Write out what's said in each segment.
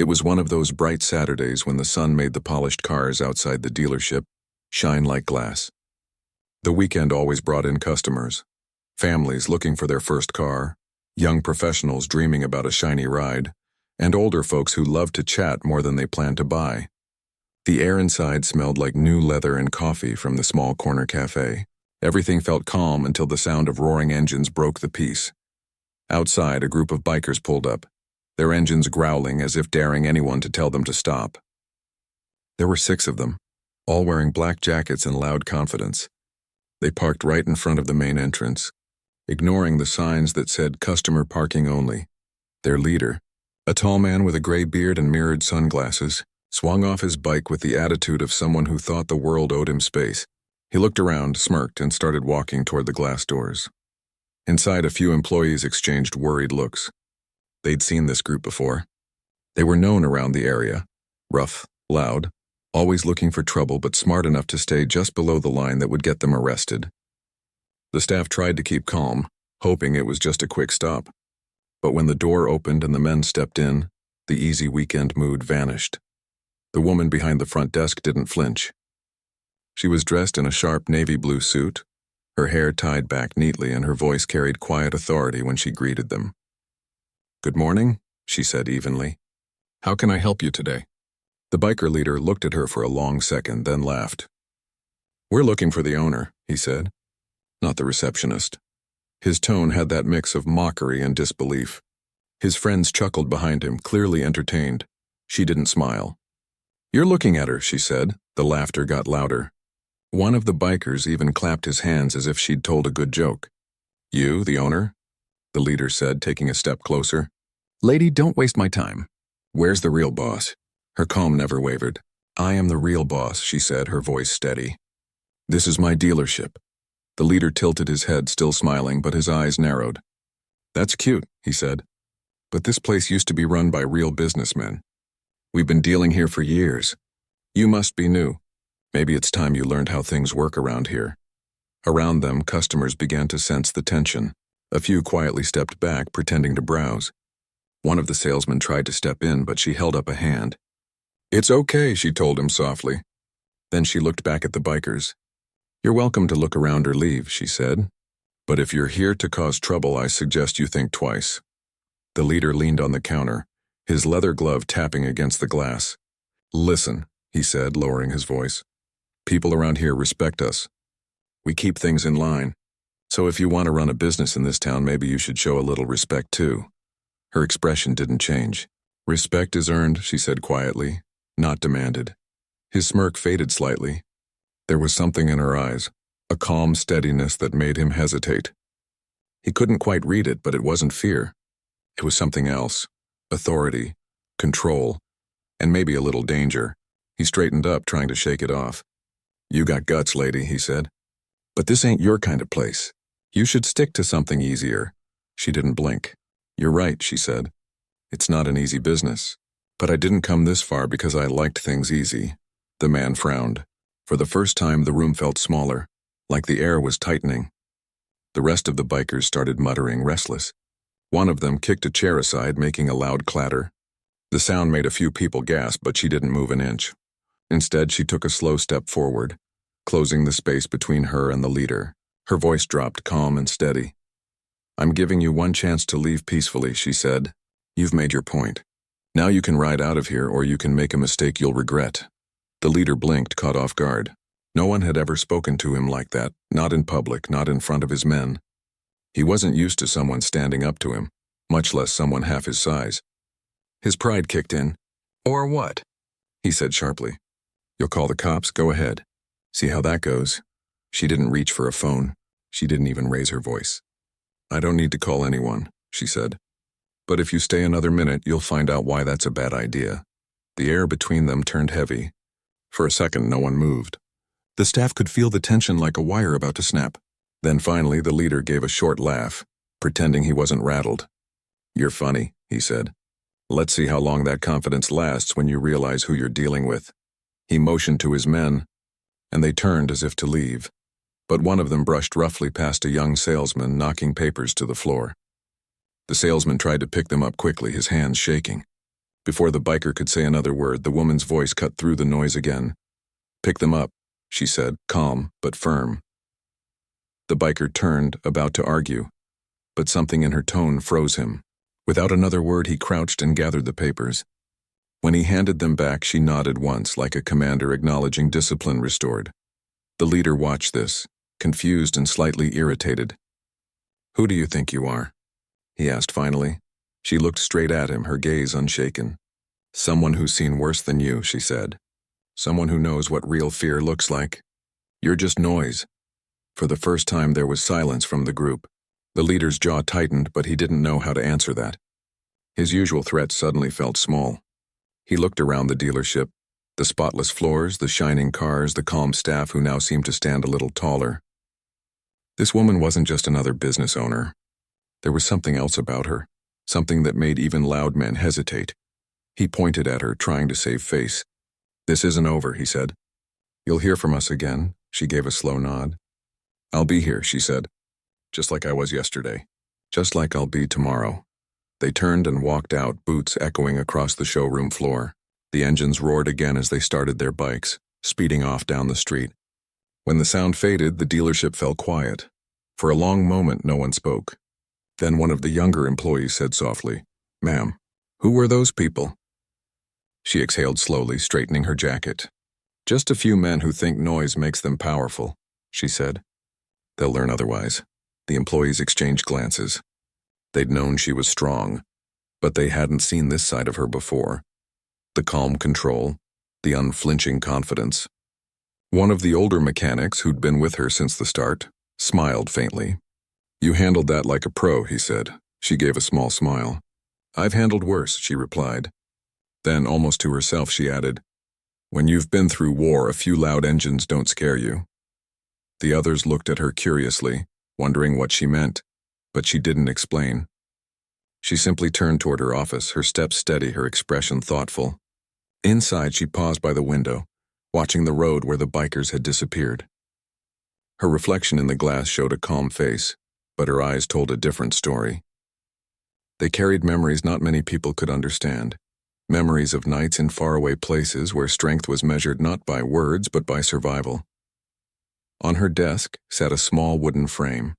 It was one of those bright Saturdays when the sun made the polished cars outside the dealership shine like glass. The weekend always brought in customers, families looking for their first car, young professionals dreaming about a shiny ride, and older folks who loved to chat more than they planned to buy. The air inside smelled like new leather and coffee from the small corner cafe. Everything felt calm until the sound of roaring engines broke the peace. Outside, a group of bikers pulled up, their engines growling as if daring anyone to tell them to stop. There were 6 of them, all wearing black jackets and loud confidence. They parked right in front of the main entrance, ignoring the signs that said customer parking only. Their leader, a tall man with a gray beard and mirrored sunglasses, swung off his bike with the attitude of someone who thought the world owed him space. He looked around, smirked, and started walking toward the glass doors. Inside, a few employees exchanged worried looks. They'd seen this group before. They were known around the area, rough, loud, always looking for trouble but smart enough to stay just below the line that would get them arrested. The staff tried to keep calm, hoping it was just a quick stop. But when the door opened and the men stepped in, the easy weekend mood vanished. The woman behind the front desk didn't flinch. She was dressed in a sharp navy blue suit, her hair tied back neatly, and her voice carried quiet authority when she greeted them. "Good morning," she said evenly. "How can I help you today?" The biker leader looked at her for a long second, then laughed. "We're looking for the owner," he said, "not the receptionist." His tone had that mix of mockery and disbelief. His friends chuckled behind him, clearly entertained. She didn't smile. "You're looking at her," she said. The laughter got louder. One of the bikers even clapped his hands as if she'd told a good joke. "You, the owner?" the leader said, taking a step closer. "Lady, don't waste my time. Where's the real boss?" Her calm never wavered. "I am the real boss," she said, her voice steady. "This is my dealership." The leader tilted his head, still smiling, but his eyes narrowed. "That's cute," he said. "But this place used to be run by real businessmen. We've been dealing here for years. You must be new. Maybe it's time you learned how things work around here." Around them, customers began to sense the tension. A few quietly stepped back, pretending to browse. One of the salesmen tried to step in, but she held up a hand. "It's okay," she told him softly. Then she looked back at the bikers. "You're welcome to look around or leave," she said. "But if you're here to cause trouble, I suggest you think twice." The leader leaned on the counter, his leather glove tapping against the glass. "Listen," he said, lowering his voice. "People around here respect us. We keep things in line. So if you want to run a business in this town, maybe you should show a little respect too." Her expression didn't change. "Respect is earned," she said quietly, "not demanded." His smirk faded slightly. There was something in her eyes, a calm steadiness that made him hesitate. He couldn't quite read it, but it wasn't fear. It was something else. Authority, control, and maybe a little danger. He straightened up, trying to shake it off. "You got guts, lady," he said. "But this ain't your kind of place. You should stick to something easier." She didn't blink. "You're right," she said. "It's not an easy business. But I didn't come this far because I liked things easy." The man frowned. For the first time, the room felt smaller, like the air was tightening. The rest of the bikers started muttering, restless. One of them kicked a chair aside, making a loud clatter. The sound made a few people gasp, but she didn't move an inch. Instead, she took a slow step forward, closing the space between her and the leader. Her voice dropped, calm and steady. "I'm giving you one chance to leave peacefully," she said. "You've made your point. Now you can ride out of here, or you can make a mistake you'll regret." The leader blinked, caught off guard. No one had ever spoken to him like that, not in public, not in front of his men. He wasn't used to someone standing up to him, much less someone half his size. His pride kicked in. "Or what?" he said sharply. "You'll call the cops? Go ahead. See how that goes." She didn't reach for a phone. She didn't even raise her voice. "I don't need to call anyone," she said. "But if you stay another minute, you'll find out why that's a bad idea." The air between them turned heavy. For a second, no one moved. The staff could feel the tension like a wire about to snap. Then finally, the leader gave a short laugh, pretending he wasn't rattled. "You're funny," he said. "Let's see how long that confidence lasts when you realize who you're dealing with." He motioned to his men, and they turned as if to leave. But one of them brushed roughly past a young salesman, knocking papers to the floor. The salesman tried to pick them up quickly, his hands shaking. Before the biker could say another word, the woman's voice cut through the noise again. "Pick them up," she said, calm but firm. The biker turned, about to argue, but something in her tone froze him. Without another word, he crouched and gathered the papers. When he handed them back, she nodded once, like a commander acknowledging discipline restored. The leader watched this, confused and slightly irritated. "Who do you think you are?" he asked finally. She looked straight at him, her gaze unshaken. "Someone who's seen worse than you," she said. "Someone who knows what real fear looks like. You're just noise." For the first time, there was silence from the group. The leader's jaw tightened, but he didn't know how to answer that. His usual threat suddenly felt small. He looked around the dealership, the spotless floors, the shining cars, the calm staff who now seemed to stand a little taller. This woman wasn't just another business owner. There was something else about her, something that made even loud men hesitate. He pointed at her, trying to save face. "This isn't over," he said. "You'll hear from us again." She gave a slow nod. "I'll be here," she said. "Just like I was yesterday. Just like I'll be tomorrow." They turned and walked out, boots echoing across the showroom floor. The engines roared again as they started their bikes, speeding off down the street. When the sound faded, the dealership fell quiet. For a long moment, no one spoke. Then one of the younger employees said softly, "Ma'am, who were those people?" She exhaled slowly, straightening her jacket. "Just a few men who think noise makes them powerful," she said. "They'll learn otherwise." The employees exchanged glances. They'd known she was strong, but they hadn't seen this side of her before. The calm control, the unflinching confidence. One of the older mechanics, who'd been with her since the start, smiled faintly. "You handled that like a pro," he said. She gave a small smile. "I've handled worse," she replied. Then, almost to herself, she added, "When you've been through war, a few loud engines don't scare you." The others looked at her curiously, wondering what she meant, but she didn't explain. She simply turned toward her office, her steps steady, her expression thoughtful. Inside, she paused by the window, watching the road where the bikers had disappeared. Her reflection in the glass showed a calm face, but her eyes told a different story. They carried memories not many people could understand, memories of nights in faraway places where strength was measured not by words but by survival. On her desk sat a small wooden frame.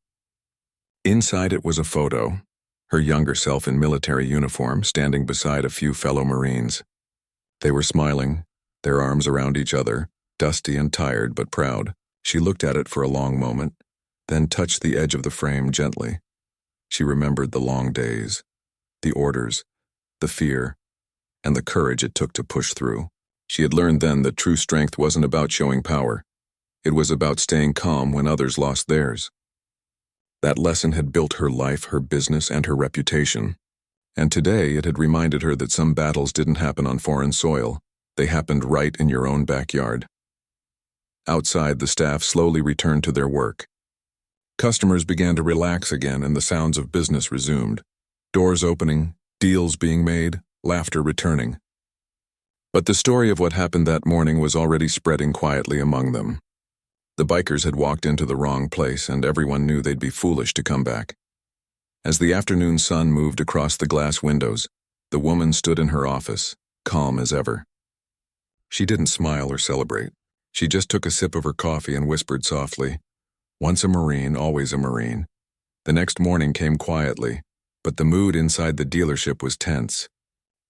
Inside it was a photo, her younger self in military uniform standing beside a few fellow Marines. They were smiling, their arms around each other, dusty and tired but proud. She looked at it for a long moment, then touched the edge of the frame gently. She remembered the long days, the orders, the fear, and the courage it took to push through. She had learned then that true strength wasn't about showing power. It was about staying calm when others lost theirs. That lesson had built her life, her business, and her reputation. And today it had reminded her that some battles didn't happen on foreign soil. They happened right in your own backyard. Outside, the staff slowly returned to their work. Customers began to relax again, and the sounds of business resumed. Doors opening, deals being made, laughter returning. But the story of what happened that morning was already spreading quietly among them. The bikers had walked into the wrong place, and everyone knew they'd be foolish to come back. As the afternoon sun moved across the glass windows, the woman stood in her office, calm as ever. She didn't smile or celebrate. She just took a sip of her coffee and whispered softly, "Once a Marine, always a Marine." The next morning came quietly, but the mood inside the dealership was tense.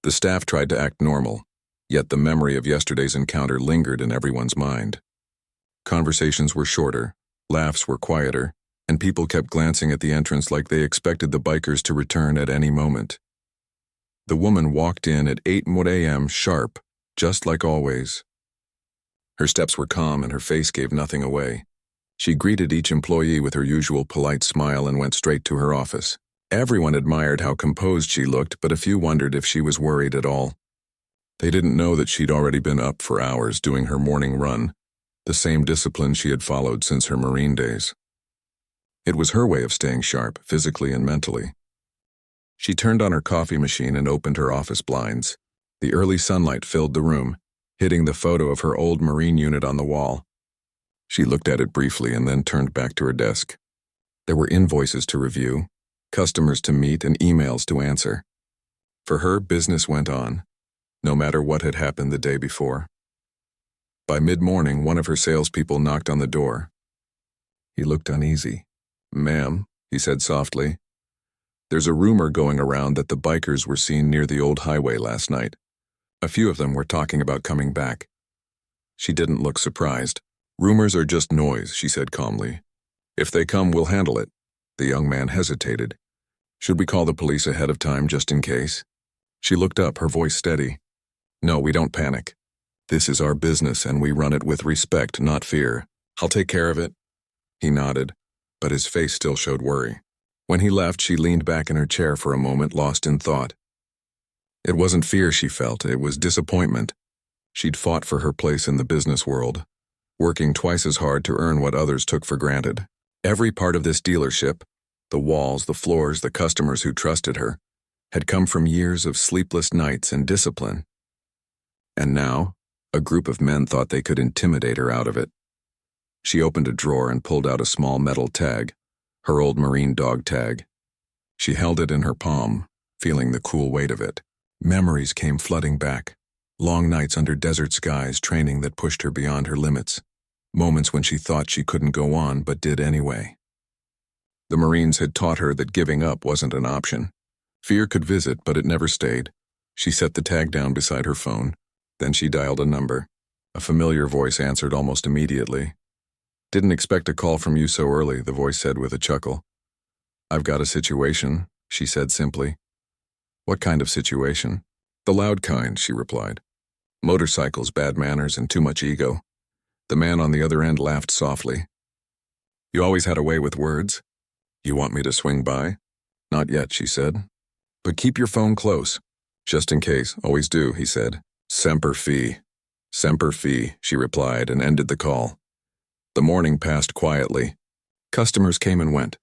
The staff tried to act normal, yet the memory of yesterday's encounter lingered in everyone's mind. Conversations were shorter, laughs were quieter, and people kept glancing at the entrance like they expected the bikers to return at any moment. The woman walked in at 8 a.m. sharp, just like always. Her steps were calm and her face gave nothing away. She greeted each employee with her usual polite smile and went straight to her office. Everyone admired how composed she looked, but a few wondered if she was worried at all. They didn't know that she'd already been up for hours doing her morning run, the same discipline she had followed since her Marine days. It was her way of staying sharp, physically and mentally. She turned on her coffee machine and opened her office blinds. The early sunlight filled the room, hitting the photo of her old Marine unit on the wall. She looked at it briefly and then turned back to her desk. There were invoices to review, customers to meet, and emails to answer. For her, business went on, no matter what had happened the day before. By mid-morning, one of her salespeople knocked on the door. He looked uneasy. "Ma'am," he said softly, "there's a rumor going around that the bikers were seen near the old highway last night. A few of them were talking about coming back." She didn't look surprised. "Rumors are just noise," she said calmly. "If they come, we'll handle it." The young man hesitated. "Should we call the police ahead of time just in case?" She looked up, her voice steady. "No, we don't panic. This is our business and we run it with respect, not fear. I'll take care of it." He nodded, but his face still showed worry. When he left, she leaned back in her chair for a moment, lost in thought. It wasn't fear she felt, it was disappointment. She'd fought for her place in the business world, working twice as hard to earn what others took for granted. Every part of this dealership, the walls, the floors, the customers who trusted her, had come from years of sleepless nights and discipline. And now, a group of men thought they could intimidate her out of it. She opened a drawer and pulled out a small metal tag, her old MARIN dog tag. She held it in her palm, feeling the cool weight of it. Memories came flooding back. Long nights under desert skies, training that pushed her beyond her limits. Moments when she thought she couldn't go on, but did anyway. The Marines had taught her that giving up wasn't an option. Fear could visit, but it never stayed. She set the tag down beside her phone. Then she dialed a number. A familiar voice answered almost immediately. "Didn't expect a call from you so early," the voice said with a chuckle. "I've got a situation," she said simply. "What kind of situation?" "The loud kind," she replied. "Motorcycles, bad manners, and too much ego." The man on the other end laughed softly. "You always had a way with words. You want me to swing by?" "Not yet," she said. "But keep your phone close." "Just in case, always do," he said. "Semper Fi." "Semper Fi," she replied and ended the call. The morning passed quietly. Customers came and went.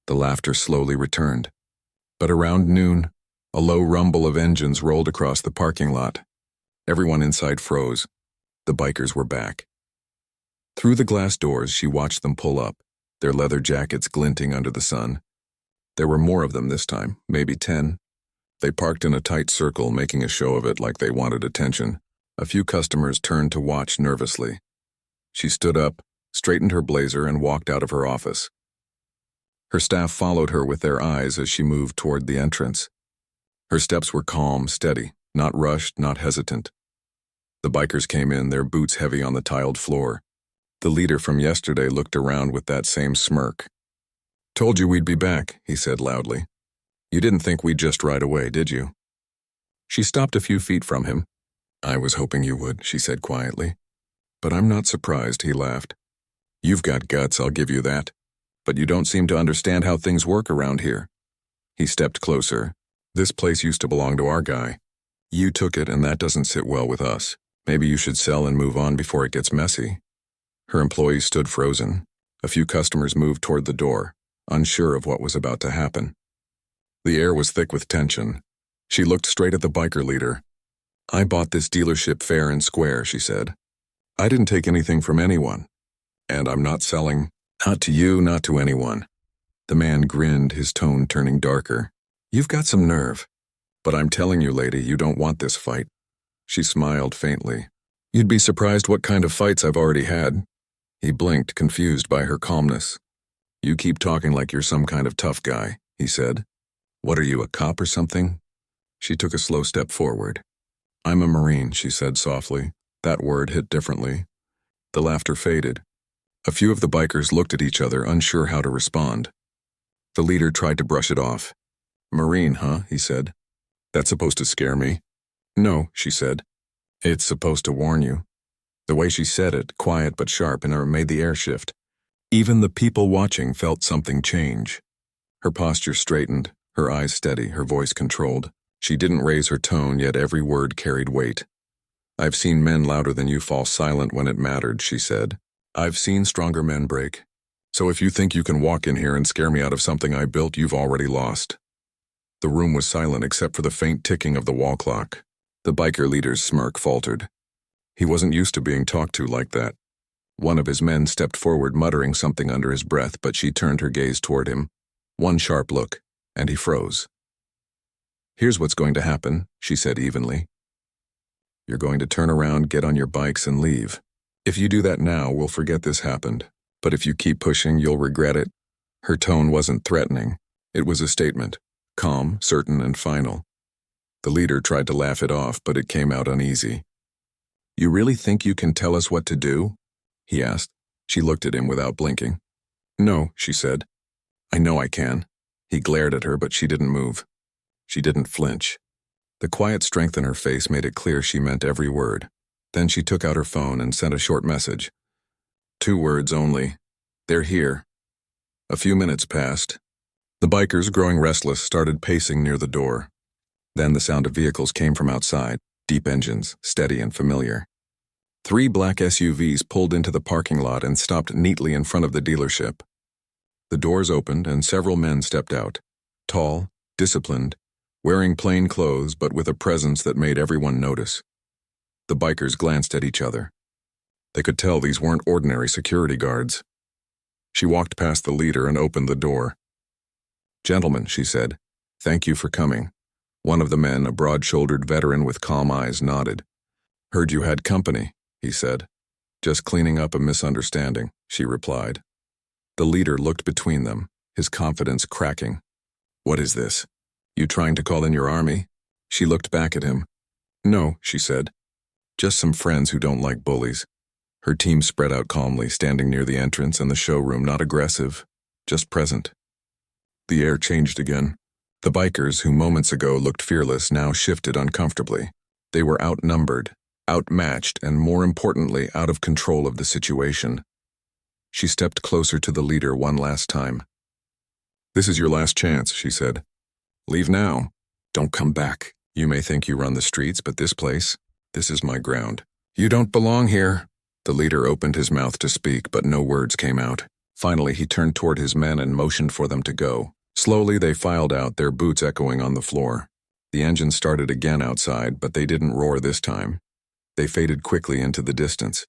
The laughter slowly returned. But around noon, a low rumble of engines rolled across the parking lot. Everyone inside froze. The bikers were back. Through the glass doors, she watched them pull up, their leather jackets glinting under the sun. There were more of them this time, maybe 10. They parked in a tight circle, making a show of it like they wanted attention. A few customers turned to watch nervously. She stood up, straightened her blazer, and walked out of her office. Her staff followed her with their eyes as she moved toward the entrance. Her steps were calm, steady, not rushed, not hesitant. The bikers came in, their boots heavy on the tiled floor. The leader from yesterday looked around with that same smirk. "Told you we'd be back," he said loudly. "You didn't think we'd just ride away, did you?" She stopped a few feet from him. "I was hoping you would," she said quietly. "But I'm not surprised," he laughed. "You've got guts, I'll give you that. But you don't seem to understand how things work around here." He stepped closer. "This place used to belong to our guy. You took it, and that doesn't sit well with us. Maybe you should sell and move on before it gets messy." Her employees stood frozen. A few customers moved toward the door, unsure of what was about to happen. The air was thick with tension. She looked straight at the biker leader. "I bought this dealership fair and square," she said. "I didn't take anything from anyone. And I'm not selling, not to you, not to anyone." The man grinned, his tone turning darker. "You've got some nerve. But I'm telling you, lady, you don't want this fight." She smiled faintly. "You'd be surprised what kind of fights I've already had." He blinked, confused by her calmness. "You keep talking like you're some kind of tough guy," he said. "What are you, a cop or something?" She took a slow step forward. "I'm a Marine," she said softly. That word hit differently. The laughter faded. A few of the bikers looked at each other, unsure how to respond. The leader tried to brush it off. "Marine, huh?" he said. "That's supposed to scare me?" "No," she said. "It's supposed to warn you." The way she said it, quiet but sharp, made the air shift. Even the people watching felt something change. Her posture straightened, her eyes steady, her voice controlled. She didn't raise her tone, yet every word carried weight. "I've seen men louder than you fall silent when it mattered," she said. "I've seen stronger men break. So if you think you can walk in here and scare me out of something I built, you've already lost." The room was silent except for the faint ticking of the wall clock. The biker leader's smirk faltered. He wasn't used to being talked to like that. One of his men stepped forward, muttering something under his breath, but she turned her gaze toward him. One sharp look, and he froze. "Here's what's going to happen," she said evenly. You're going to turn around, get on your bikes, and leave. If you do that now, we'll forget this happened. But if you keep pushing, you'll regret it." Her tone wasn't threatening. It was a statement, calm, certain, and final. The leader tried to laugh it off, but it came out uneasy. "You really think you can tell us what to do?" he asked. She looked at him without blinking. "No," she said. "I know I can." He glared at her, but she didn't move. She didn't flinch. The quiet strength in her face made it clear she meant every word. Then she took out her phone and sent a short message. 2 words only. "They're here." A few minutes passed. The bikers, growing restless, started pacing near the door. Then the sound of vehicles came from outside, deep engines, steady and familiar. 3 black SUVs pulled into the parking lot and stopped neatly in front of the dealership. The doors opened and several men stepped out, tall, disciplined, wearing plain clothes but with a presence that made everyone notice. The bikers glanced at each other. They could tell these weren't ordinary security guards. She walked past the leader and opened the door. "Gentlemen," she said, "thank you for coming." One of the men, a broad-shouldered veteran with calm eyes, nodded. "Heard you had company," he said. "Just cleaning up a misunderstanding," she replied. The leader looked between them, his confidence cracking. "What is this? You trying to call in your army?" She looked back at him. "No," she said. "Just some friends who don't like bullies." Her team spread out calmly, standing near the entrance and the showroom, not aggressive, just present. The air changed again. The bikers, who moments ago looked fearless, now shifted uncomfortably. They were outnumbered, outmatched, and more importantly, out of control of the situation. She stepped closer to the leader one last time. "This is your last chance," she said. "Leave now. Don't come back. You may think you run the streets, but this is my ground. You don't belong here." The leader opened his mouth to speak, but no words came out. Finally, he turned toward his men and motioned for them to go. Slowly, they filed out, their boots echoing on the floor. The engine started again outside, but they didn't roar this time. They faded quickly into the distance.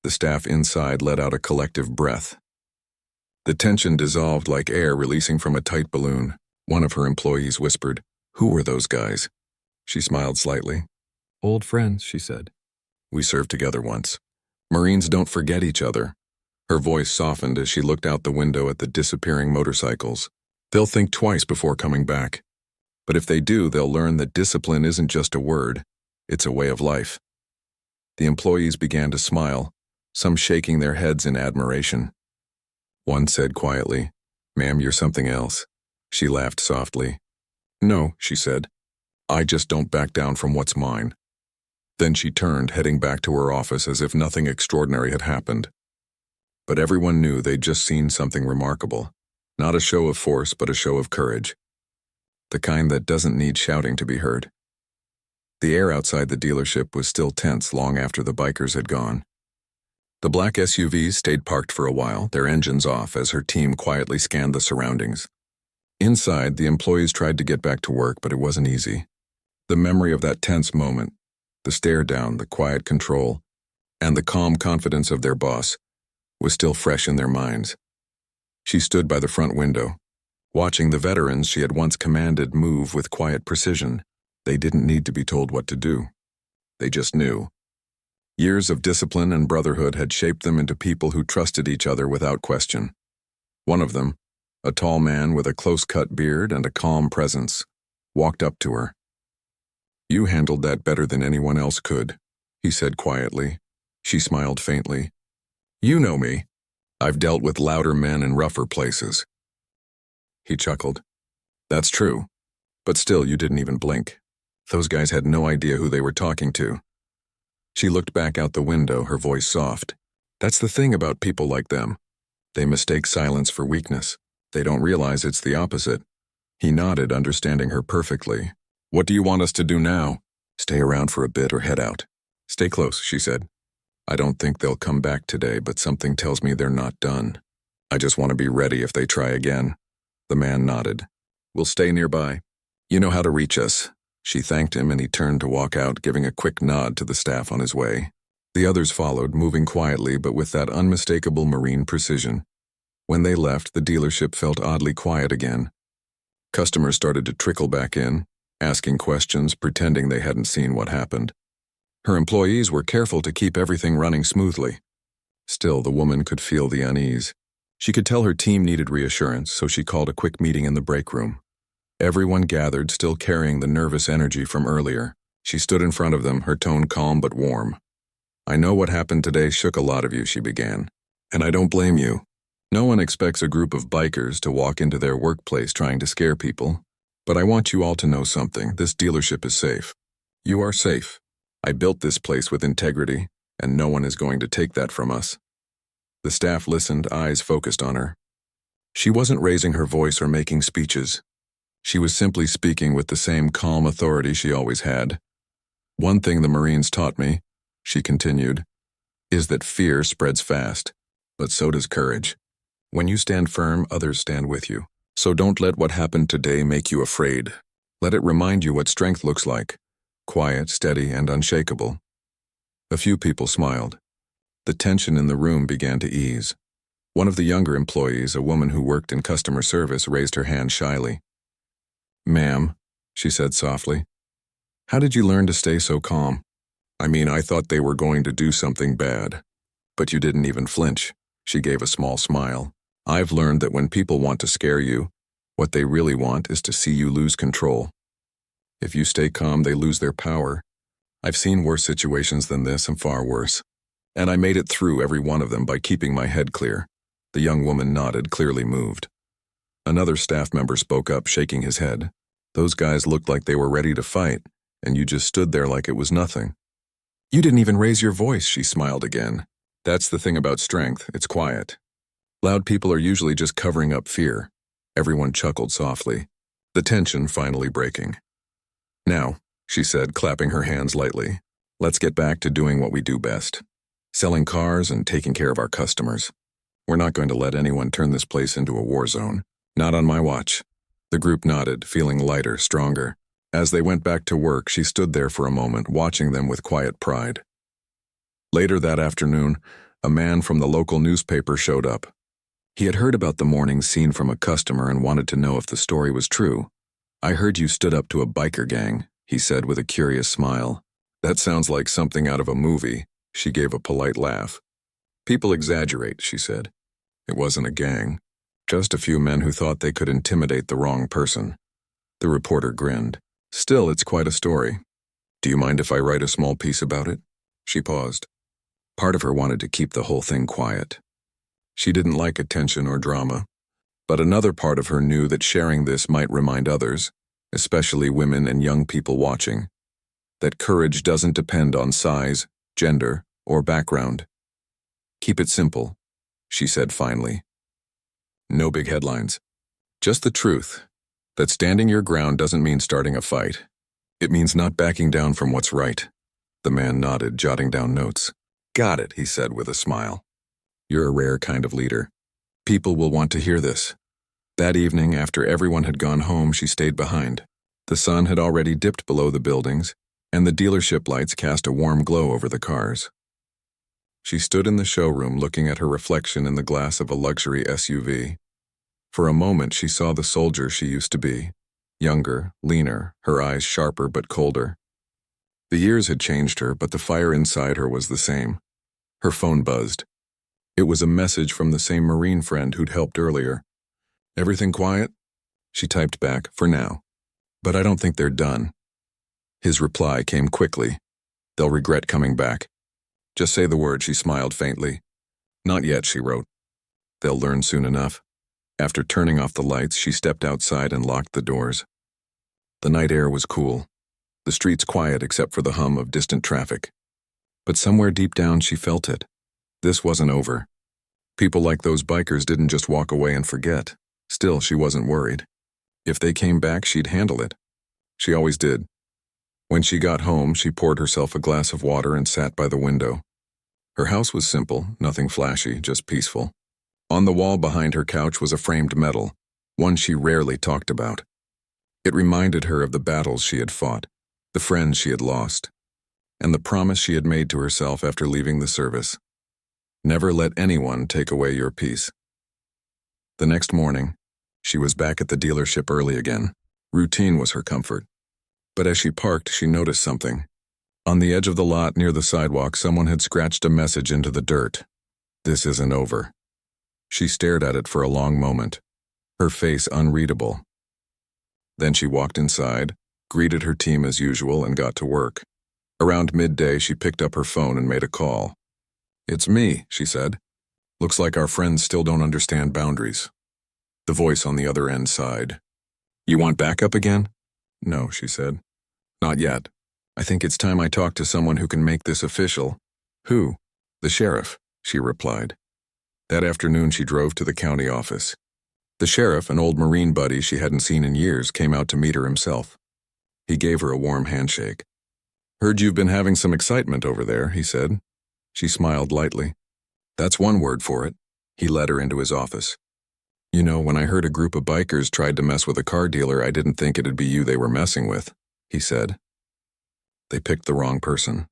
The staff inside let out a collective breath. The tension dissolved like air releasing from a tight balloon. One of her employees whispered, "Who were those guys?" She smiled slightly. "Old friends," she said. "We served together once. Marines don't forget each other." Her voice softened as she looked out the window at the disappearing motorcycles. "They'll think twice before coming back. But if they do, they'll learn that discipline isn't just a word, it's a way of life." The employees began to smile, some shaking their heads in admiration. One said quietly, "Ma'am, you're something else." She laughed softly. "No," she said. "I just don't back down from what's mine." Then she turned, heading back to her office as if nothing extraordinary had happened. But everyone knew they'd just seen something remarkable. Not a show of force, but a show of courage. The kind that doesn't need shouting to be heard. The air outside the dealership was still tense long after the bikers had gone. The black SUVs stayed parked for a while, their engines off, as her team quietly scanned the surroundings. Inside, the employees tried to get back to work, but it wasn't easy. The memory of that tense moment, the stare down, the quiet control, and the calm confidence of their boss, was still fresh in their minds. She stood by the front window, watching the veterans she had once commanded move with quiet precision. They didn't need to be told what to do. They just knew. Years of discipline and brotherhood had shaped them into people who trusted each other without question. One of them, a tall man with a close-cut beard and a calm presence, walked up to her. "You handled that better than anyone else could," he said quietly. She smiled faintly. "You know me. I've dealt with louder men in rougher places." He chuckled. "That's true. But still, you didn't even blink. Those guys had no idea who they were talking to." She looked back out the window, her voice soft. "That's the thing about people like them. They mistake silence for weakness. They don't realize it's the opposite." He nodded, understanding her perfectly. "What do you want us to do now?" "Stay around for a bit or head out." "Stay close," she said. "I don't think they'll come back today, but something tells me they're not done. I just want to be ready if they try again." The man nodded. "We'll stay nearby. You know how to reach us." She thanked him and he turned to walk out, giving a quick nod to the staff on his way. The others followed, moving quietly but with that unmistakable Marine precision. When they left, the dealership felt oddly quiet again. Customers started to trickle back in, asking questions, pretending they hadn't seen what happened. Her employees were careful to keep everything running smoothly. Still, the woman could feel the unease. She could tell her team needed reassurance, so she called a quick meeting in the break room. Everyone gathered, still carrying the nervous energy from earlier. She stood in front of them, her tone calm but warm. "I know what happened today shook a lot of you," she began. "And I don't blame you. No one expects a group of bikers to walk into their workplace trying to scare people. But I want you all to know something. This dealership is safe. You are safe. I built this place with integrity, and no one is going to take that from us." The staff listened, eyes focused on her. She wasn't raising her voice or making speeches. She was simply speaking with the same calm authority she always had. "One thing the Marines taught me," she continued, "is that fear spreads fast, but so does courage. When you stand firm, others stand with you. So don't let what happened today make you afraid. Let it remind you what strength looks like, quiet, steady, and unshakable." A few people smiled. The tension in the room began to ease. One of the younger employees, a woman who worked in customer service, raised her hand shyly. "Ma'am," she said softly, "how did you learn to stay so calm? I mean, I thought they were going to do something bad. But you didn't even flinch." She gave a small smile. "I've learned that when people want to scare you, what they really want is to see you lose control. If you stay calm, they lose their power. I've seen worse situations than this and far worse. And I made it through every one of them by keeping my head clear." The young woman nodded, clearly moved. Another staff member spoke up, shaking his head. "Those guys looked like they were ready to fight, and you just stood there like it was nothing." "You didn't even raise your voice," she smiled again. "That's the thing about strength, it's quiet. Loud people are usually just covering up fear." Everyone chuckled softly, the tension finally breaking. "Now," she said, clapping her hands lightly, "let's get back to doing what we do best. Selling cars and taking care of our customers. We're not going to let anyone turn this place into a war zone. Not on my watch." The group nodded, feeling lighter, stronger. As they went back to work, she stood there for a moment, watching them with quiet pride. Later that afternoon, a man from the local newspaper showed up. He had heard about the morning scene from a customer and wanted to know if the story was true. "I heard you stood up to a biker gang," he said with a curious smile. "That sounds like something out of a movie." She gave a polite laugh. "People exaggerate," she said. "It wasn't a gang. Just a few men who thought they could intimidate the wrong person." The reporter grinned. "Still, it's quite a story. Do you mind if I write a small piece about it?" She paused. Part of her wanted to keep the whole thing quiet. She didn't like attention or drama. But another part of her knew that sharing this might remind others, especially women and young people watching, that courage doesn't depend on size, gender, or background. "Keep it simple," she said finally. "No big headlines. Just the truth, that standing your ground doesn't mean starting a fight. It means not backing down from what's right." The man nodded, jotting down notes. "Got it," he said with a smile. "You're a rare kind of leader. People will want to hear this." That evening, after everyone had gone home, she stayed behind. The sun had already dipped below the buildings, and the dealership lights cast a warm glow over the cars. She stood in the showroom looking at her reflection in the glass of a luxury SUV. For a moment, she saw the soldier she used to be. Younger, leaner, her eyes sharper but colder. The years had changed her, but the fire inside her was the same. Her phone buzzed. It was a message from the same Marine friend who'd helped earlier. "Everything quiet?" She typed back, "For now. But I don't think they're done." His reply came quickly. "They'll regret coming back. Just say the word," she smiled faintly. "Not yet," she wrote. "They'll learn soon enough." After turning off the lights, she stepped outside and locked the doors. The night air was cool. The streets quiet except for the hum of distant traffic. But somewhere deep down she felt it. This wasn't over. People like those bikers didn't just walk away and forget. Still, she wasn't worried. If they came back, she'd handle it. She always did. When she got home, she poured herself a glass of water and sat by the window. Her house was simple, nothing flashy, just peaceful. On the wall behind her couch was a framed medal, one she rarely talked about. It reminded her of the battles she had fought, the friends she had lost, and the promise she had made to herself after leaving the service. Never let anyone take away your peace. The next morning, she was back at the dealership early again. Routine was her comfort. But as she parked, she noticed something. On the edge of the lot near the sidewalk, someone had scratched a message into the dirt. "This isn't over." She stared at it for a long moment, her face unreadable. Then she walked inside, greeted her team as usual, and got to work. Around midday, she picked up her phone and made a call. "It's me," she said. "Looks like our friends still don't understand boundaries." The voice on the other end sighed. "You want backup again?" "No," she said. "Not yet. I think it's time I talk to someone who can make this official." "Who?" "The sheriff," she replied. That afternoon, she drove to the county office. The sheriff, an old Marine buddy she hadn't seen in years, came out to meet her himself. He gave her a warm handshake. "Heard you've been having some excitement over there," he said. She smiled lightly. "That's one word for it." He led her into his office. "You know, when I heard a group of bikers tried to mess with a car dealer, I didn't think it'd be you they were messing with," he said. "They picked the wrong person."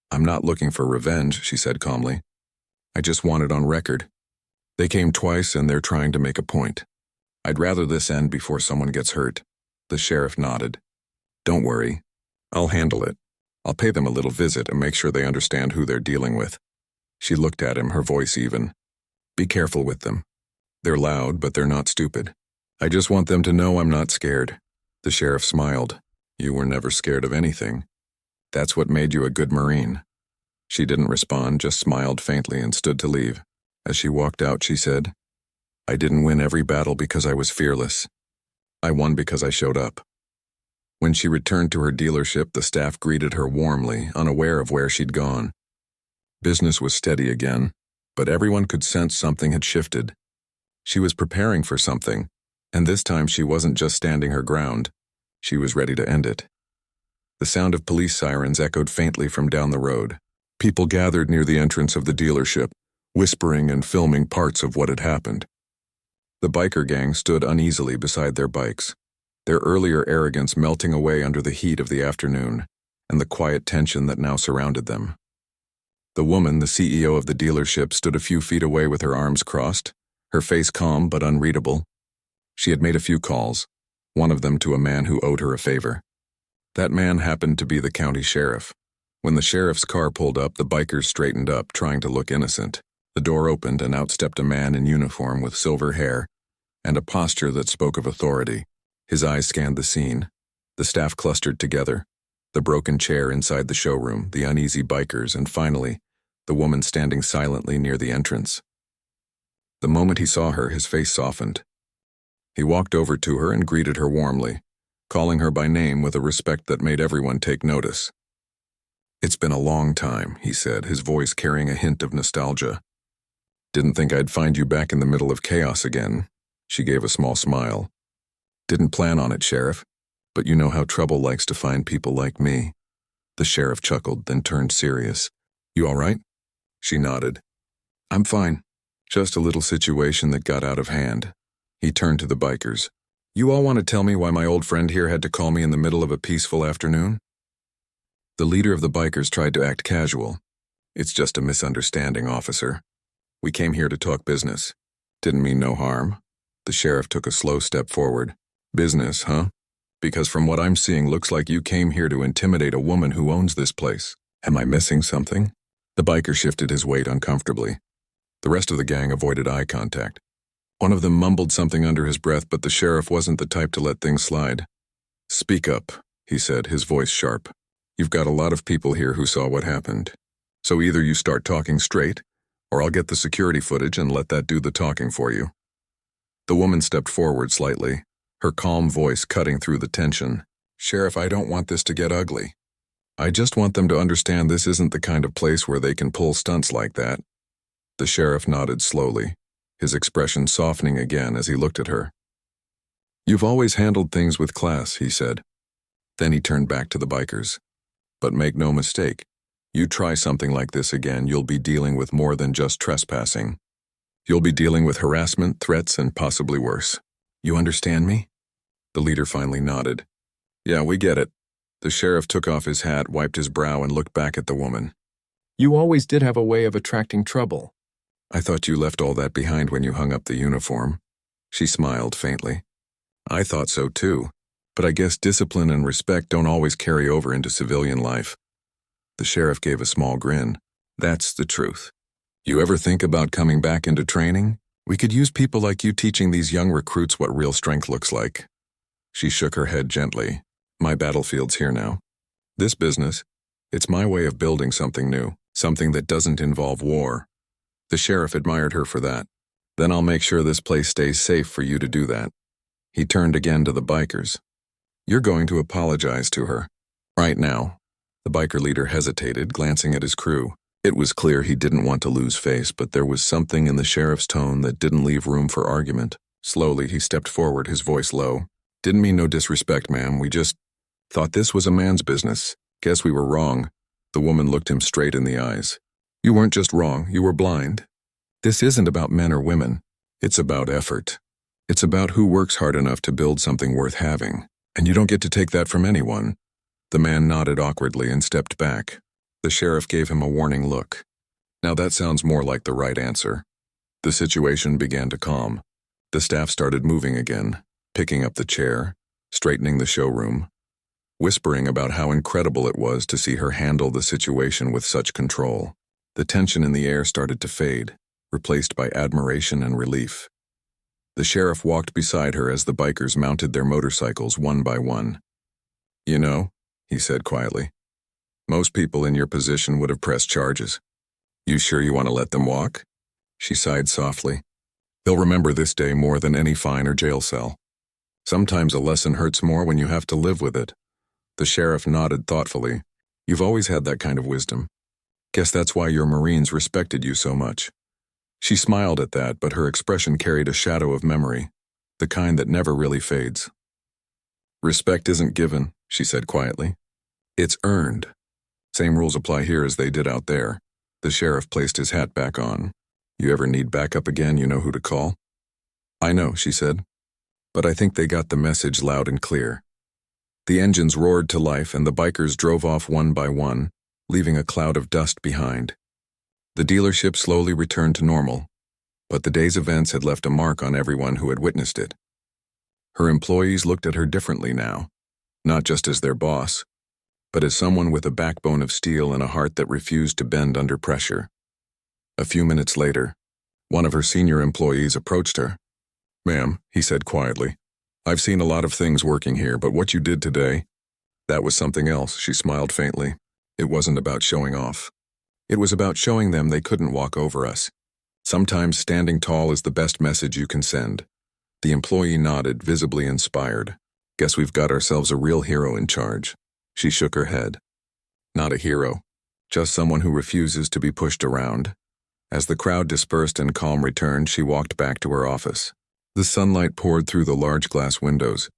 "I'm not looking for revenge," she said calmly. "I just want it on record. They came twice and they're trying to make a point. I'd rather this end before someone gets hurt." The sheriff nodded. "Don't worry. I'll handle it. I'll pay them a little visit and make sure they understand who they're dealing with." She looked at him, her voice even. "Be careful with them. They're loud, but they're not stupid. I just want them to know I'm not scared." The sheriff smiled. "You were never scared of anything. That's what made you a good Marine." She didn't respond, just smiled faintly and stood to leave. As she walked out, she said, "I didn't win every battle because I was fearless. I won because I showed up." When she returned to her dealership, the staff greeted her warmly, unaware of where she'd gone. Business was steady again, but everyone could sense something had shifted. She was preparing for something, and this time she wasn't just standing her ground. She was ready to end it. The sound of police sirens echoed faintly from down the road. People gathered near the entrance of the dealership, whispering and filming parts of what had happened. The biker gang stood uneasily beside their bikes, their earlier arrogance melting away under the heat of the afternoon and the quiet tension that now surrounded them. The woman, the CEO of the dealership, stood a few feet away with her arms crossed, her face calm but unreadable. She had made a few calls, one of them to a man who owed her a favor. That man happened to be the county sheriff. When the sheriff's car pulled up, the bikers straightened up, trying to look innocent. The door opened and out stepped a man in uniform with silver hair and a posture that spoke of authority. His eyes scanned the scene. The staff clustered together, the broken chair inside the showroom, the uneasy bikers, and finally, the woman standing silently near the entrance. The moment he saw her, his face softened. He walked over to her and greeted her warmly, calling her by name with a respect that made everyone take notice. "It's been a long time," he said, his voice carrying a hint of nostalgia. "Didn't think I'd find you back in the middle of chaos again." She gave a small smile. "Didn't plan on it, Sheriff, but you know how trouble likes to find people like me." The sheriff chuckled, then turned serious. "You all right?" She nodded. "I'm fine. Just a little situation that got out of hand." He turned to the bikers. "You all want to tell me why my old friend here had to call me in the middle of a peaceful afternoon?" The leader of the bikers tried to act casual. "It's just a misunderstanding, officer. We came here to talk business. Didn't mean no harm." The sheriff took a slow step forward. "Business, huh? Because from what I'm seeing, looks like you came here to intimidate a woman who owns this place. Am I missing something?" The biker shifted his weight uncomfortably. The rest of the gang avoided eye contact. One of them mumbled something under his breath, but the sheriff wasn't the type to let things slide. "Speak up," he said, his voice sharp. "You've got a lot of people here who saw what happened. So either you start talking straight, or I'll get the security footage and let that do the talking for you." The woman stepped forward slightly, her calm voice cutting through the tension. "Sheriff, I don't want this to get ugly. I just want them to understand this isn't the kind of place where they can pull stunts like that." The sheriff nodded slowly, his expression softening again as he looked at her. "You've always handled things with class," he said. Then he turned back to the bikers. "But make no mistake, you try something like this again, you'll be dealing with more than just trespassing. You'll be dealing with harassment, threats, and possibly worse. You understand me?" The leader finally nodded. "Yeah, we get it." The sheriff took off his hat, wiped his brow, and looked back at the woman. "You always did have a way of attracting trouble." "I thought you left all that behind when you hung up the uniform." She smiled faintly. "I thought so too, but I guess discipline and respect don't always carry over into civilian life. The sheriff gave a small grin. That's the truth. You ever think about coming back into training? We could use people like you teaching these young recruits what real strength looks like. She shook her head gently. My battlefield's here now. This business, it's my way of building something new, something that doesn't involve war. The sheriff admired her for that. Then I'll make sure this place stays safe for you to do that. He turned again to the bikers. You're going to apologize to her. Right now. The biker leader hesitated, glancing at his crew. It was clear he didn't want to lose face, but there was something in the sheriff's tone that didn't leave room for argument. Slowly, he stepped forward, his voice low. Didn't mean no disrespect, ma'am. We just thought this was a man's business. Guess we were wrong. The woman looked him straight in the eyes. You weren't just wrong, you were blind. This isn't about men or women. It's about effort. It's about who works hard enough to build something worth having. And you don't get to take that from anyone. The man nodded awkwardly and stepped back. The sheriff gave him a warning look. Now that sounds more like the right answer. The situation began to calm. The staff started moving again, picking up the chair, straightening the showroom, whispering about how incredible it was to see her handle the situation with such control. The tension in the air started to fade, replaced by admiration and relief. The sheriff walked beside her as the bikers mounted their motorcycles one by one. You know, he said quietly, most people in your position would have pressed charges. You sure you want to let them walk? She sighed softly. They'll remember this day more than any fine or jail cell. Sometimes a lesson hurts more when you have to live with it. The sheriff nodded thoughtfully. You've always had that kind of wisdom. Guess that's why your Marines respected you so much. She smiled at that, but her expression carried a shadow of memory, the kind that never really fades. Respect isn't given, she said quietly. It's earned. Same rules apply here as they did out there. The sheriff placed his hat back on. You ever need backup again, you know who to call? I know, she said. But I think they got the message loud and clear. The engines roared to life and the bikers drove off one by one, leaving a cloud of dust behind. The dealership slowly returned to normal, but the day's events had left a mark on everyone who had witnessed it. Her employees looked at her differently now, not just as their boss, but as someone with a backbone of steel and a heart that refused to bend under pressure. A few minutes later, one of her senior employees approached her. Ma'am, he said quietly, I've seen a lot of things working here, but what you did today, that was something else, she smiled faintly. It wasn't about showing off. It was about showing them they couldn't walk over us. Sometimes standing tall is the best message you can send. The employee nodded, visibly inspired. Guess we've got ourselves a real hero in charge. She shook her head. Not a hero, just someone who refuses to be pushed around. As the crowd dispersed and calm returned, she walked back to her office. The sunlight poured through the large glass windows,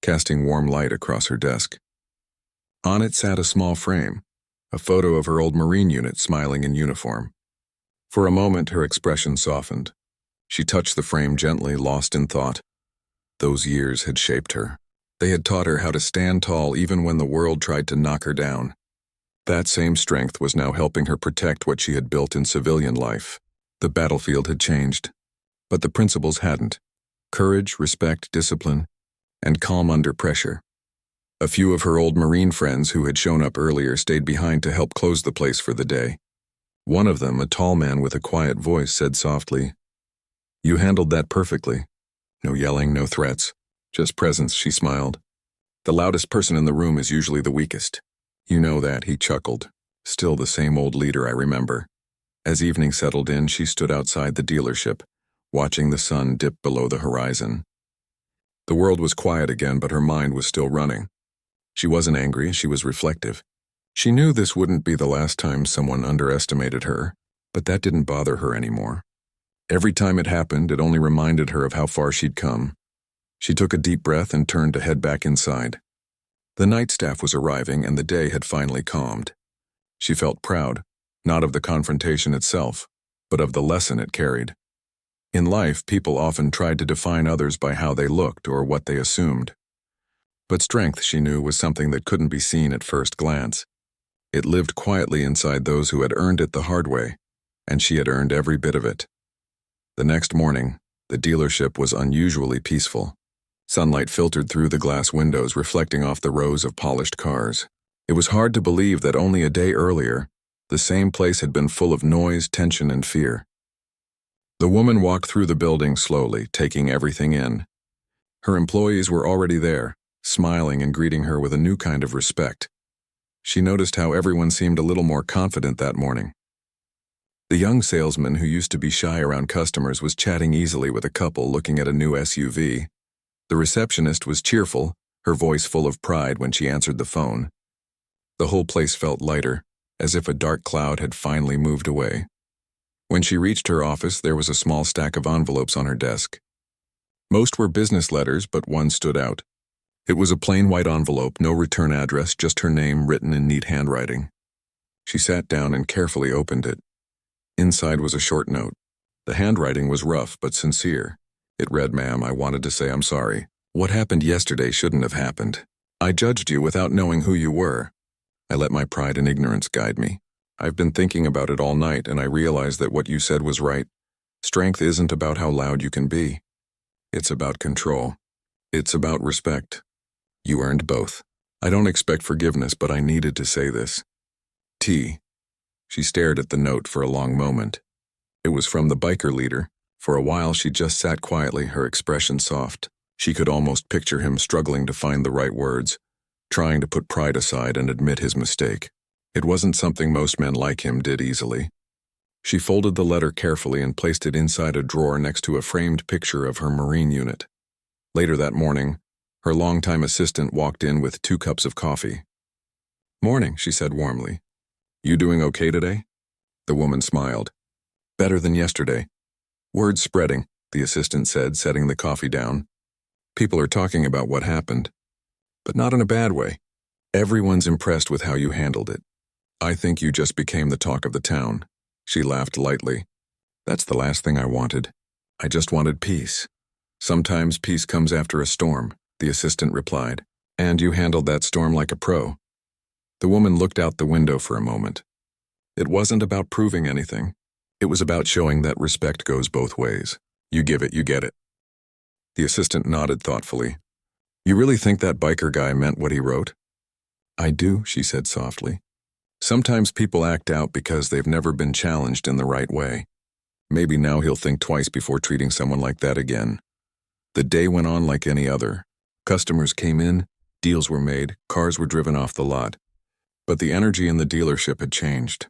casting warm light across her desk. On it sat a small frame, a photo of her old Marine unit smiling in uniform. For a moment, her expression softened. She touched the frame gently, lost in thought. Those years had shaped her. They had taught her how to stand tall even when the world tried to knock her down. That same strength was now helping her protect what she had built in civilian life. The battlefield had changed, but the principles hadn't. Courage, respect, discipline, and calm under pressure. A few of her old Marine friends who had shown up earlier stayed behind to help close the place for the day. One of them, a tall man with a quiet voice, said softly, You handled that perfectly. No yelling, no threats. Just presence, she smiled. The loudest person in the room is usually the weakest. You know that, he chuckled. Still the same old leader I remember. As evening settled in, she stood outside the dealership, watching the sun dip below the horizon. The world was quiet again, but her mind was still running. She wasn't angry, she was reflective. She knew this wouldn't be the last time someone underestimated her, but that didn't bother her anymore. Every time it happened, it only reminded her of how far she'd come. She took a deep breath and turned to head back inside. The night staff was arriving and the day had finally calmed. She felt proud, not of the confrontation itself, but of the lesson it carried. In life, people often tried to define others by how they looked or what they assumed. But strength, she knew, was something that couldn't be seen at first glance. It lived quietly inside those who had earned it the hard way, and she had earned every bit of it. The next morning, the dealership was unusually peaceful. Sunlight filtered through the glass windows, reflecting off the rows of polished cars. It was hard to believe that only a day earlier, the same place had been full of noise, tension, and fear. The woman walked through the building slowly, taking everything in. Her employees were already there, smiling and greeting her with a new kind of respect. She noticed how everyone seemed a little more confident that morning. The young salesman who used to be shy around customers was chatting easily with a couple looking at a new SUV. The receptionist was cheerful, her voice full of pride when she answered the phone. The whole place felt lighter, as if a dark cloud had finally moved away. When she reached her office, there was a small stack of envelopes on her desk. Most were business letters, but one stood out. It was a plain white envelope, no return address, just her name written in neat handwriting. She sat down and carefully opened it. Inside was a short note. The handwriting was rough but sincere. It read, "Ma'am, I wanted to say I'm sorry. What happened yesterday shouldn't have happened. I judged you without knowing who you were. I let my pride and ignorance guide me. I've been thinking about it all night, and I realized that what you said was right. Strength isn't about how loud you can be. It's about control. It's about respect. You earned both. I don't expect forgiveness, but I needed to say this. T." She stared at the note for a long moment. It was from the biker leader. For a while she just sat quietly, her expression soft. She could almost picture him struggling to find the right words, trying to put pride aside and admit his mistake. It wasn't something most men like him did easily. She folded the letter carefully and placed it inside a drawer next to a framed picture of her MARIN unit. Later that morning, her longtime assistant walked in with 2 cups of coffee. "Morning," she said warmly. "You doing okay today?" The woman smiled. "Better than yesterday." "Word's spreading," the assistant said, setting the coffee down. "People are talking about what happened. But not in a bad way. Everyone's impressed with how you handled it. I think you just became the talk of the town." She laughed lightly. "That's the last thing I wanted. I just wanted peace." "Sometimes peace comes after a storm," the assistant replied. "And you handled that storm like a pro." The woman looked out the window for a moment. It wasn't about proving anything. It was about showing that respect goes both ways. You give it, you get it. The assistant nodded thoughtfully. "You really think that biker guy meant what he wrote?" "I do," she said softly. "Sometimes people act out because they've never been challenged in the right way. Maybe now he'll think twice before treating someone like that again." The day went on like any other. Customers came in, deals were made, cars were driven off the lot. But the energy in the dealership had changed.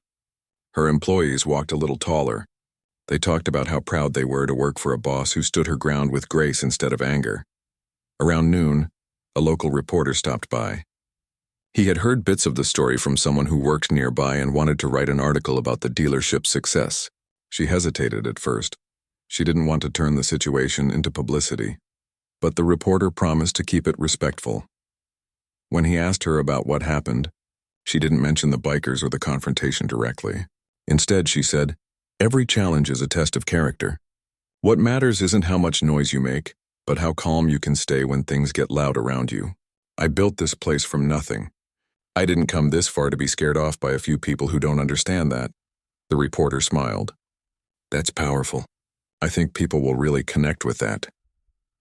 Her employees walked a little taller. They talked about how proud they were to work for a boss who stood her ground with grace instead of anger. Around noon, a local reporter stopped by. He had heard bits of the story from someone who worked nearby and wanted to write an article about the dealership's success. She hesitated at first. She didn't want to turn the situation into publicity. But the reporter promised to keep it respectful. When he asked her about what happened, she didn't mention the bikers or the confrontation directly. Instead, she said, "Every challenge is a test of character. What matters isn't how much noise you make, but how calm you can stay when things get loud around you. I built this place from nothing. I didn't come this far to be scared off by a few people who don't understand that." The reporter smiled. "That's powerful. I think people will really connect with that."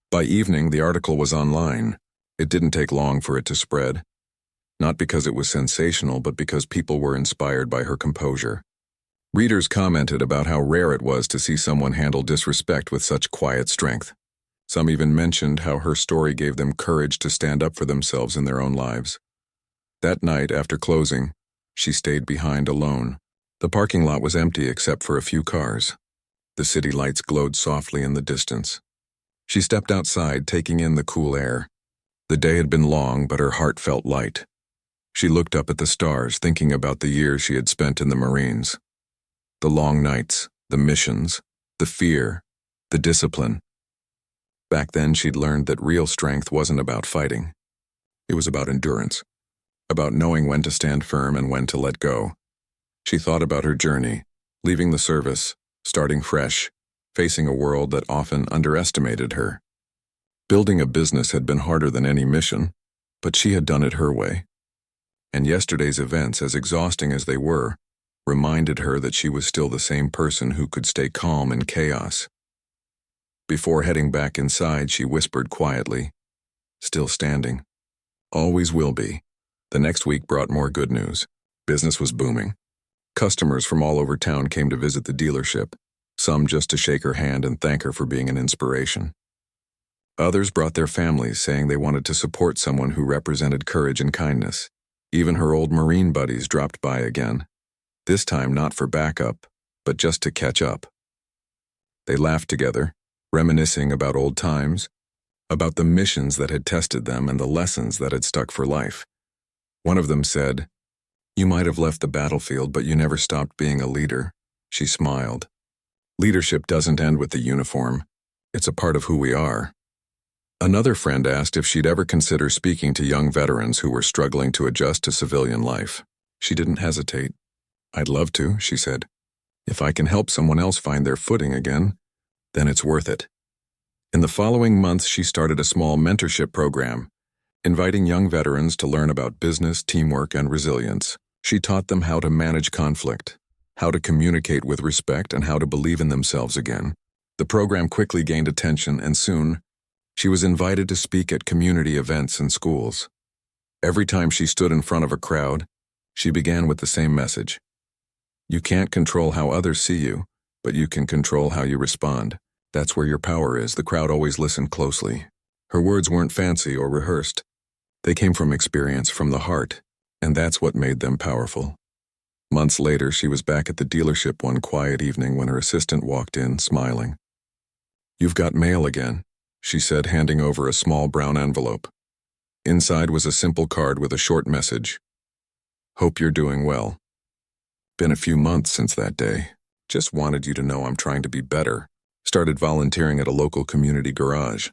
By evening, the article was online. It didn't take long for it to spread. Not because it was sensational, but because people were inspired by her composure. Readers commented about how rare it was to see someone handle disrespect with such quiet strength. Some even mentioned how her story gave them courage to stand up for themselves in their own lives. That night, after closing, she stayed behind alone. The parking lot was empty except for a few cars. The city lights glowed softly in the distance. She stepped outside, taking in the cool air. The day had been long, but her heart felt light. She looked up at the stars, thinking about the years she had spent in the Marines. The long nights, the missions, the fear, the discipline. Back then, she'd learned that real strength wasn't about fighting. It was about endurance, about knowing when to stand firm and when to let go. She thought about her journey, leaving the service, starting fresh, facing a world that often underestimated her. Building a business had been harder than any mission, but she had done it her way. And yesterday's events, as exhausting as they were, reminded her that she was still the same person who could stay calm in chaos. Before heading back inside, she whispered quietly, "Still standing. Always will be. The next week brought more good news. Business was booming. Customers from all over town came to visit the dealership, some just to shake her hand and thank her for being an inspiration. Others brought their families, saying they wanted to support someone who represented courage and kindness. Even her old Marine buddies dropped by again, this time not for backup, but just to catch up. They laughed together, reminiscing about old times, about the missions that had tested them and the lessons that had stuck for life. One of them said, "You might have left the battlefield, but you never stopped being a leader." She smiled. Leadership doesn't end with the uniform. It's a part of who we are. Another friend asked if she'd ever consider speaking to young veterans who were struggling to adjust to civilian life. She didn't hesitate. "I'd love to," she said. "If I can help someone else find their footing again, then it's worth it." In the following months, she started a small mentorship program, inviting young veterans to learn about business, teamwork, and resilience. She taught them how to manage conflict, how to communicate with respect, and how to believe in themselves again. The program quickly gained attention, and soon, she was invited to speak at community events and schools. Every time she stood in front of a crowd, she began with the same message. You can't control how others see you, but you can control how you respond. That's where your power is. The crowd always listened closely. Her words weren't fancy or rehearsed. They came from experience, from the heart, and that's what made them powerful. Months later, she was back at the dealership one quiet evening when her assistant walked in, smiling. "You've got mail again," she said, handing over a small brown envelope. Inside was a simple card with a short message. "Hope you're doing well. Been a few months since that day. Just wanted you to know I'm trying to be better. Started volunteering at a local community garage,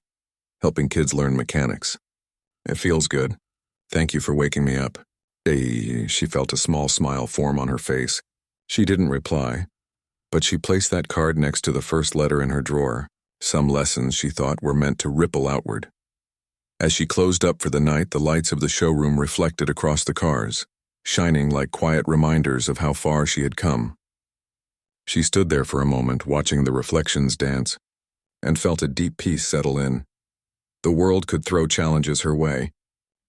helping kids learn mechanics. It feels good. Thank you for waking me up." She felt a small smile form on her face. She didn't reply, but she placed that card next to the first letter in her drawer. Some lessons, she thought, were meant to ripple outward. As she closed up for the night, the lights of the showroom reflected across the cars, shining like quiet reminders of how far she had come. She stood there for a moment, watching the reflections dance, and felt a deep peace settle in. The world could throw challenges her way,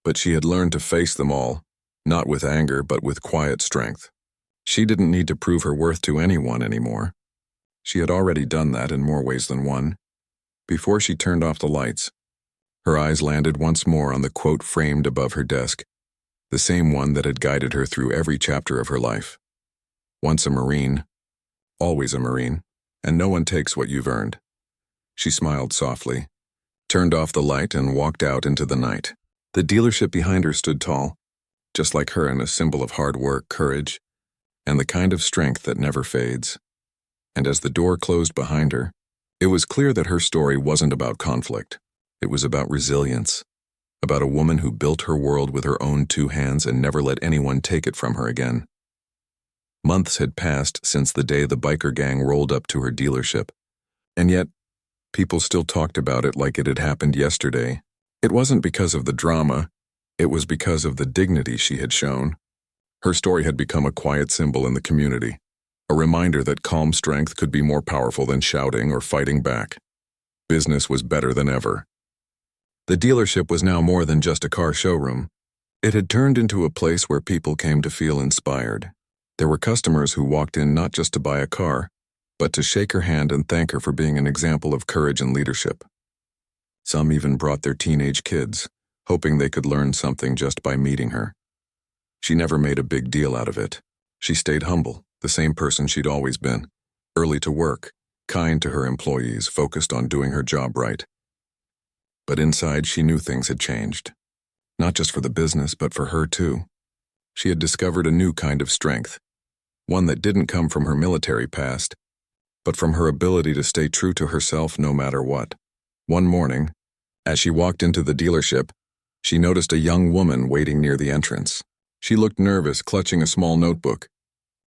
but she had learned to face them all, not with anger, but with quiet strength. She didn't need to prove her worth to anyone anymore. She had already done that in more ways than one. Before she turned off the lights, her eyes landed once more on the quote framed above her desk, the same one that had guided her through every chapter of her life. Once a Marine, always a Marine, and no one takes what you've earned. She smiled softly, turned off the light, and walked out into the night. The dealership behind her stood tall, just like her, and a symbol of hard work, courage, and the kind of strength that never fades. And as the door closed behind her, it was clear that her story wasn't about conflict. It was about resilience, about a woman who built her world with her own two hands and never let anyone take it from her again. Months had passed since the day the biker gang rolled up to her dealership, and yet people still talked about it like it had happened yesterday. It wasn't because of the drama, it was because of the dignity she had shown. Her story had become a quiet symbol in the community, a reminder that calm strength could be more powerful than shouting or fighting back. Business was better than ever. The dealership was now more than just a car showroom. It had turned into a place where people came to feel inspired. There were customers who walked in not just to buy a car, but to shake her hand and thank her for being an example of courage and leadership. Some even brought their teenage kids, hoping they could learn something just by meeting her. She never made a big deal out of it. She stayed humble, the same person she'd always been, early to work, kind to her employees, focused on doing her job right. But inside, she knew things had changed. Not just for the business, but for her too. She had discovered a new kind of strength, one that didn't come from her military past, but from her ability to stay true to herself no matter what. One morning, as she walked into the dealership, she noticed a young woman waiting near the entrance. She looked nervous, clutching a small notebook.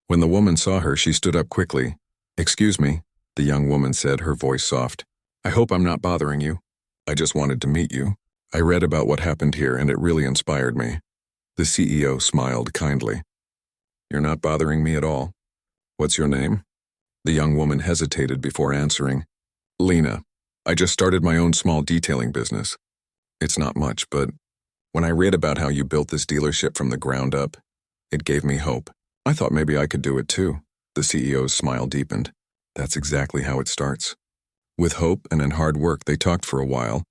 When the woman saw her, she stood up quickly. "Excuse me," the young woman said, her voice soft. "I hope I'm not bothering you. I just wanted to meet you. I read about what happened here, and it really inspired me." The CEO smiled kindly. "You're not bothering me at all. What's your name?" The young woman hesitated before answering. "Lena. I just started my own small detailing business. It's not much, but When I read about how you built this dealership from the ground up, it gave me hope. I thought maybe I could do it too. The CEO's smile deepened. That's exactly how it starts. With hope and in hard work, they talked for a while.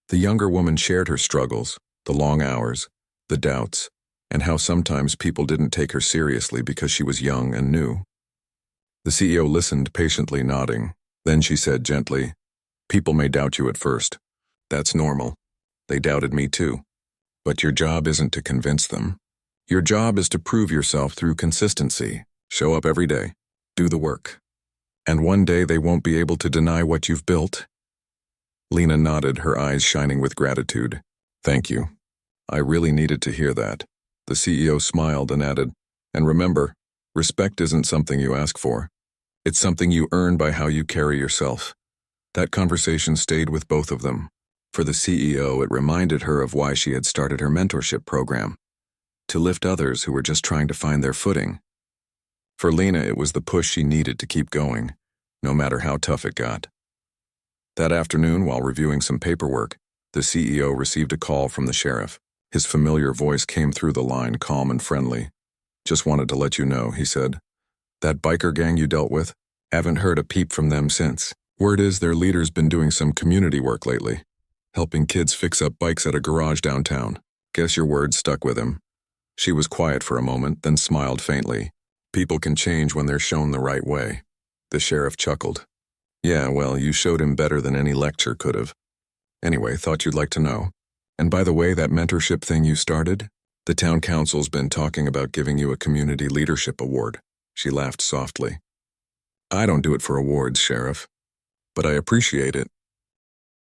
The younger woman shared her struggles, the long hours, the doubts, and how sometimes people didn't take her seriously because she was young and new. The CEO listened, patiently nodding. Then she said gently, "People may doubt you at first. That's normal. They doubted me too. But your job isn't to convince them. Your job is to prove yourself through consistency. Show up every day. Do the work. And one day they won't be able to deny what you've built." Lena nodded, her eyes shining with gratitude. "Thank you. I really needed to hear that." The CEO smiled and added, "And remember, respect isn't something you ask for. It's something you earn by how you carry yourself." That conversation stayed with both of them. For the CEO, it reminded her of why she had started her mentorship program, to lift others who were just trying to find their footing. For Lena, it was the push she needed to keep going, no matter how tough it got. That afternoon, while reviewing some paperwork, the CEO received a call from the sheriff. His familiar voice came through the line, calm and friendly. "Just wanted to let you know," he said. "That biker gang you dealt with, haven't heard a peep from them since. Word is their leader's been doing some community work lately, helping kids fix up bikes at a garage downtown. Guess your word stuck with him." She was quiet for a moment, then smiled faintly. "People can change when they're shown the right way." The sheriff chuckled. "Yeah, well, you showed him better than any lecture could have. Anyway, thought you'd like to know. And by the way, that mentorship thing you started, the town council's been talking about giving you a community leadership award." She laughed softly. "I don't do it for awards, Sheriff. But I appreciate it.